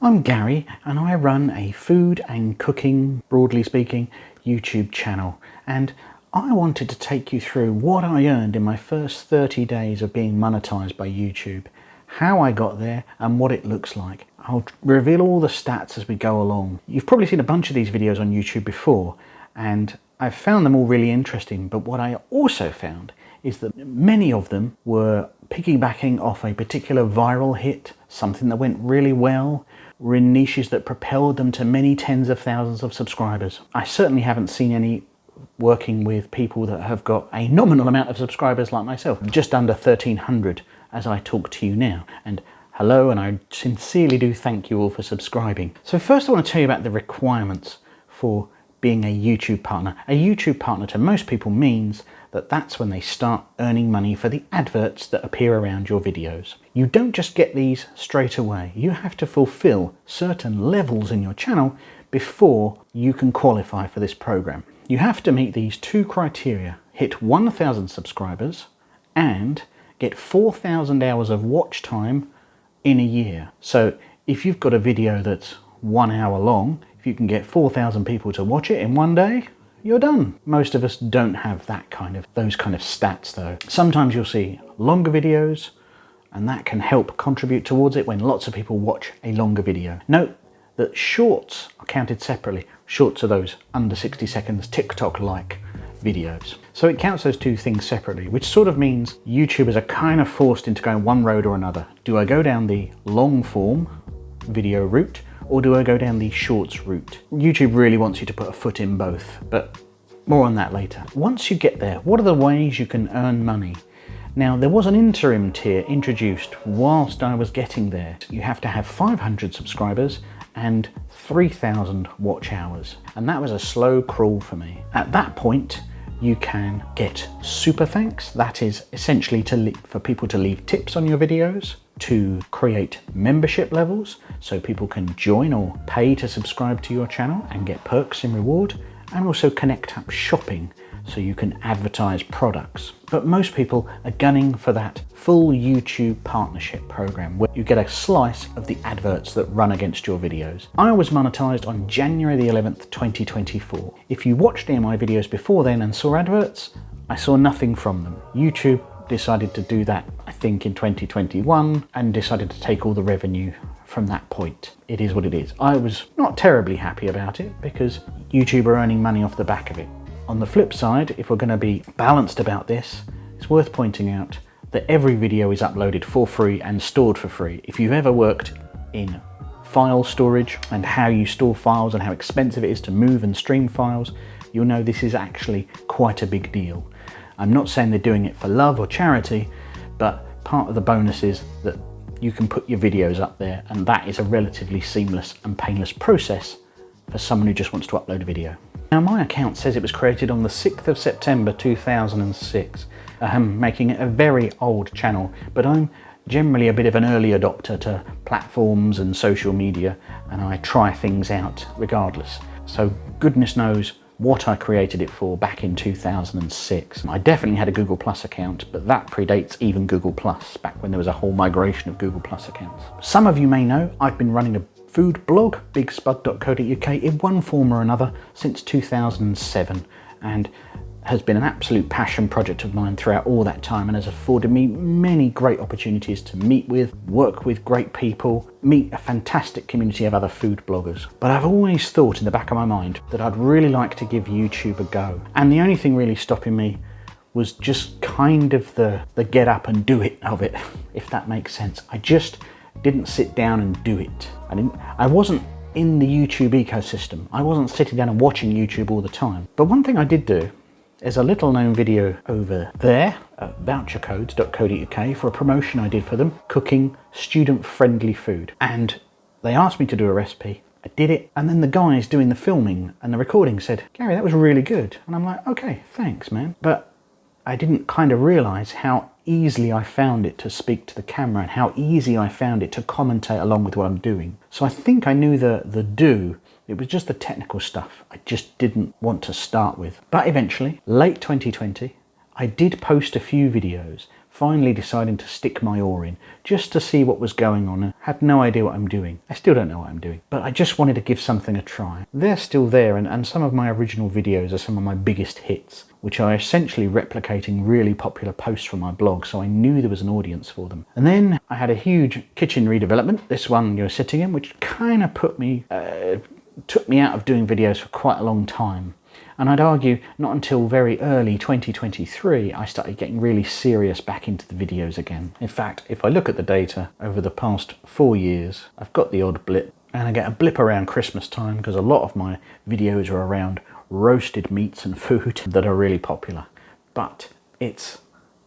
I'm Gary and I run a food and cooking, broadly speaking, YouTube channel, and I wanted to take you through what I earned in my first 30 days of being monetized by YouTube, how I got there and what it looks like. I'll reveal all the stats as we go along. You've probably seen a bunch of these videos on YouTube before and I've found them all really interesting, but what I also found is that many of them were piggybacking off a particular viral hit, something that went really well, were in niches that propelled them to many tens of thousands of subscribers. I certainly haven't seen any working with people that have got a nominal amount of subscribers like myself, just under 1,300 as I talk to you now. And hello, and I sincerely do thank you all for subscribing. So first I want to tell you about the requirements for being a YouTube partner. A YouTube partner to most people means that that's when they start earning money for the adverts that appear around your videos. You don't just get these straight away. You have to fulfill certain levels in your channel before you can qualify for this program. You have to meet these two criteria: hit 1,000 subscribers and get 4,000 hours of watch time in a year. So if you've got a video that's 1 hour long, if you can get 4,000 people to watch it in one day, you're done. Most of us don't have those kind of stats though. Sometimes you'll see longer videos and that can help contribute towards it when lots of people watch a longer video. Note that shorts are counted separately. Shorts are those under 60 seconds TikTok-like videos. So it counts those two things separately, which sort of means YouTubers are kind of forced into going one road or another. Do I go down the long form video route, or do I go down the shorts route? YouTube really wants you to put a foot in both, but more on that later. Once you get there, what are the ways you can earn money? Now, there was an interim tier introduced whilst I was getting there. You have to have 500 subscribers and 3,000 watch hours. And that was a slow crawl for me. At that point, you can get super thanks. That is essentially for people to leave tips on your videos, to create membership levels so people can join or pay to subscribe to your channel and get perks in reward, and also connect up shopping so you can advertise products. But most people are gunning for that full YouTube partnership program where you get a slice of the adverts that run against your videos. I was monetized on January the 11th, 2024. If you watched any of my videos before then and saw adverts, I saw nothing from them. YouTube decided to do that, I think, in 2021 and decided to take all the revenue from that point. It is what it is. I was not terribly happy about it because YouTube are earning money off the back of it. On the flip side, if we're going to be balanced about this, it's worth pointing out that every video is uploaded for free and stored for free. If you've ever worked in file storage and how you store files and how expensive it is to move and stream files, you'll know this is actually quite a big deal. I'm not saying they're doing it for love or charity, but part of the bonus is that you can put your videos up there, and that is a relatively seamless and painless process for someone who just wants to upload a video. Now, my account says it was created on the 6th of September 2006, making it a very old channel, but I'm generally a bit of an early adopter to platforms and social media, and I try things out regardless. So goodness knows what I created it for back in 2006. I definitely had a Google Plus account, but that predates even Google Plus, back when there was a whole migration of Google Plus accounts. Some of you may know I've been running a food blog, bigspud.co.uk, in one form or another since 2007, and has been an absolute passion project of mine throughout all that time, and has afforded me many great opportunities to meet with, work with great people, meet a fantastic community of other food bloggers. But I've always thought in the back of my mind that I'd really like to give YouTube a go. And the only thing really stopping me was just kind of the get up and do it of it, if that makes sense. I just didn't sit down and do it. I wasn't in the YouTube ecosystem. I wasn't sitting down and watching YouTube all the time. But one thing I did do, there's a little known video over there at vouchercodes.co.uk for a promotion I did for them, cooking student-friendly food. And they asked me to do a recipe. I did it, and then the guys doing the filming and the recording said, "Gary, that was really good." And I'm like, okay, thanks, man. But I didn't kind of realise how easily I found it to speak to the camera and how easy I found it to commentate along with what I'm doing. So I think I knew the do. It was just the technical stuff I just didn't want to start with. But eventually, late 2020, I did post a few videos finally deciding to stick my oar in just to see what was going on, and had no idea what I'm doing. I still don't know what I'm doing, but I just wanted to give something a try. They're still there, and some of my original videos are some of my biggest hits, which are essentially replicating really popular posts from my blog, so I knew there was an audience for them. And then I had a huge kitchen redevelopment, this one you're sitting in, which kind of took me out of doing videos for quite a long time. And I'd argue not until very early 2023 I started getting really serious back into the videos again. In fact, if I look at the data over the past 4 years, I've got the odd blip, and I get a blip around Christmas time because a lot of my videos are around roasted meats and food that are really popular. But it's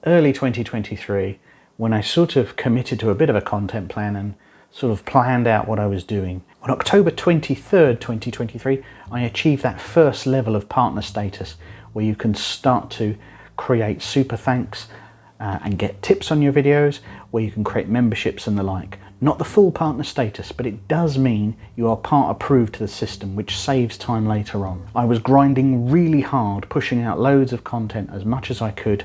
early 2023 when I sort of committed to a bit of a content plan and sort of planned out what I was doing. On October 23rd, 2023, I achieved that first level of partner status where you can start to create super thanks and get tips on your videos, where you can create memberships and the like. Not the full partner status, but it does mean you are part approved to the system, which saves time later on. I was grinding really hard, pushing out loads of content as much as I could,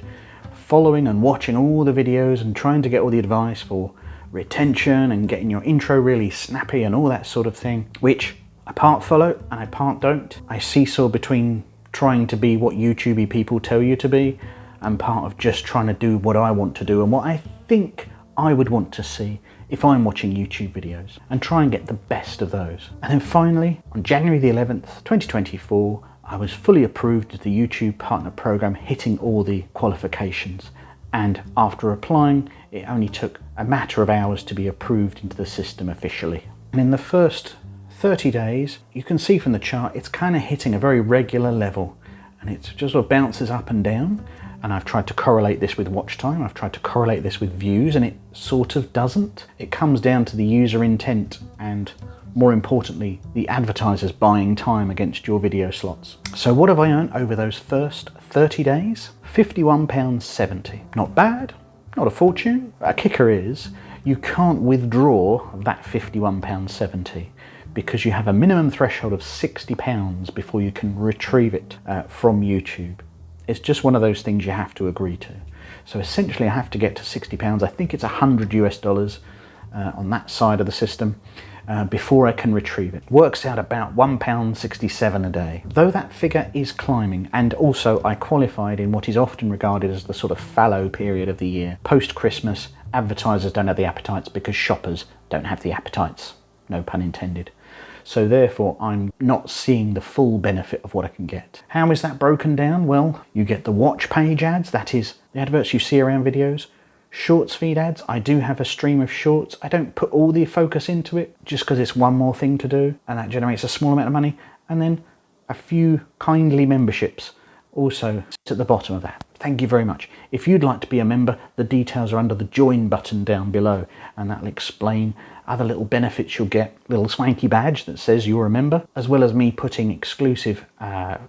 following and watching all the videos and trying to get all the advice for retention and getting your intro really snappy and all that sort of thing, which I part follow and I part don't. I seesaw between trying to be what YouTubey people tell you to be and part of just trying to do what I want to do and what I think I would want to see if I'm watching YouTube videos, and try and get the best of those. And then finally, on January the 11th, 2024, I was fully approved to the YouTube Partner Program, hitting all the qualifications. And after applying, it only took a matter of hours to be approved into the system officially. And in the first 30 days, you can see from the chart, it's kind of hitting a very regular level, and it just sort of bounces up and down. And I've tried to correlate this with watch time, I've tried to correlate this with views, and it sort of doesn't. It comes down to the user intent and, more importantly, the advertisers buying time against your video slots. So what have I earned over those first 30 days? £51.70. Not bad, not a fortune. A kicker is you can't withdraw that £51.70 because you have a minimum threshold of £60 before you can retrieve it from YouTube. It's just one of those things you have to agree to. So essentially I have to get to £60. I think it's $100 on that side of the system before I can retrieve it. Works out about £1.67 a day. Though that figure is climbing, and also I qualified in what is often regarded as the sort of fallow period of the year. Post-Christmas, advertisers don't have the appetites because shoppers don't have the appetites. No pun intended. So therefore I'm not seeing the full benefit of what I can get. How is that broken down? Well, you get the watch page ads, that is the adverts you see around videos. Shorts feed ads, I do have a stream of shorts. I don't put all the focus into it just because it's one more thing to do, and that generates a small amount of money. And then a few kindly memberships also at the bottom of that. Thank you very much. If you'd like to be a member, the details are under the join button down below, and that'll explain other little benefits you'll get, little swanky badge that says you're a member, as well as me putting exclusive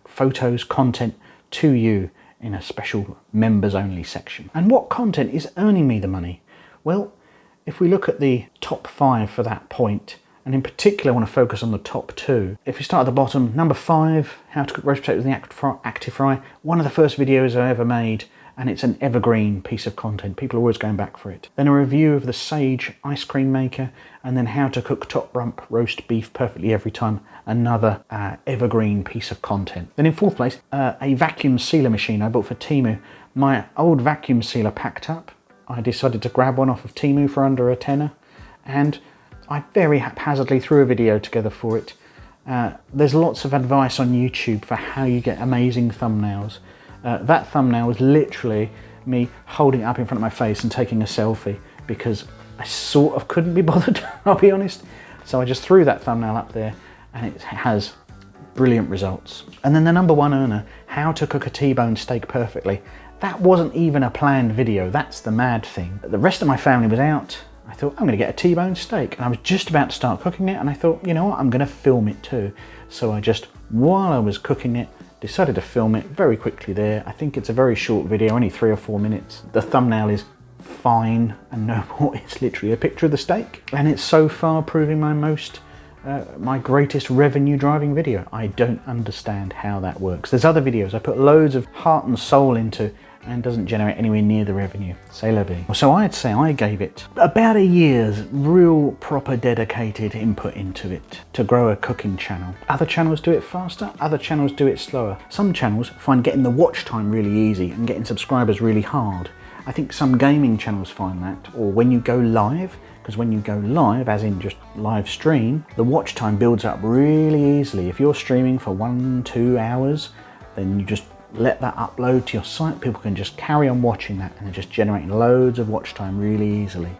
photos, content to you in a special members only section. And what content is earning me the money? Well, if we look at the top 5 for that point, and in particular I want to focus on the top 2. If we start at the bottom, number 5, how to cook roast potatoes in the active fry, one of the first videos I ever made, and it's an evergreen piece of content. People are always going back for it. Then a review of the Sage ice cream maker, and then how to cook top rump roast beef perfectly every time, another evergreen piece of content. Then in 4th place, a vacuum sealer machine I bought for Temu. My old vacuum sealer packed up. I decided to grab one off of Temu for under a tenner, and I very haphazardly threw a video together for it. There's lots of advice on YouTube for how you get amazing thumbnails. That thumbnail was literally me holding it up in front of my face and taking a selfie because I sort of couldn't be bothered, I'll be honest. So I just threw that thumbnail up there, and it has brilliant results. And then the number 1 earner, how to cook a T-bone steak perfectly. That wasn't even a planned video, that's the mad thing. The rest of my family was out. I thought, I'm gonna get a T-bone steak. And I was just about to start cooking it, and I thought, you know what, I'm gonna film it too. So I just, while I was cooking it, decided to film it very quickly there. I think it's a very short video, only 3 or 4 minutes. The thumbnail is fine and no more. It's literally a picture of the steak. And it's so far proving my greatest revenue driving video. I don't understand how that works. There's other videos. I put loads of heart and soul into and doesn't generate anywhere near the revenue. C'est la vie. So I'd say I gave it about a year's real proper dedicated input into it to grow a cooking channel. Other channels do it faster, other channels do it slower. Some channels find getting the watch time really easy and getting subscribers really hard. I think some gaming channels find that, or when you go live, because when you go live, as in just live stream, the watch time builds up really easily. If you're streaming for 1-2 hours, then you just let that upload to your site. People can just carry on watching that and they're just generating loads of watch time really easily.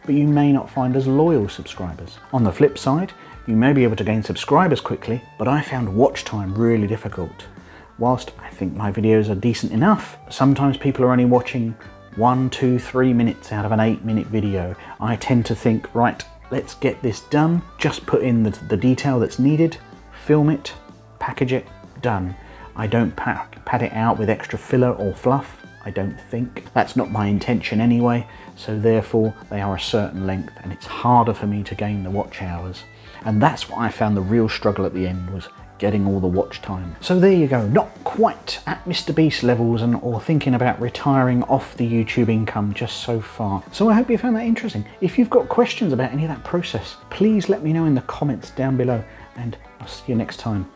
But you may not find as loyal subscribers. On the flip side, you may be able to gain subscribers quickly, but I found watch time really difficult. Whilst I think my videos are decent enough, sometimes people are only watching 1, 2, 3 minutes out of an 8-minute video. I tend to think, right, let's get this done, just put in the detail that's needed, film it, package it, done. I don't pad it out with extra filler or fluff, I don't think. That's not my intention anyway, so therefore they are a certain length and it's harder for me to gain the watch hours. And that's what I found the real struggle at the end, was getting all the watch time. So there you go, not quite at Mr. Beast levels or thinking about retiring off the YouTube income just so far. So I hope you found that interesting. If you've got questions about any of that process, please let me know in the comments down below, and I'll see you next time.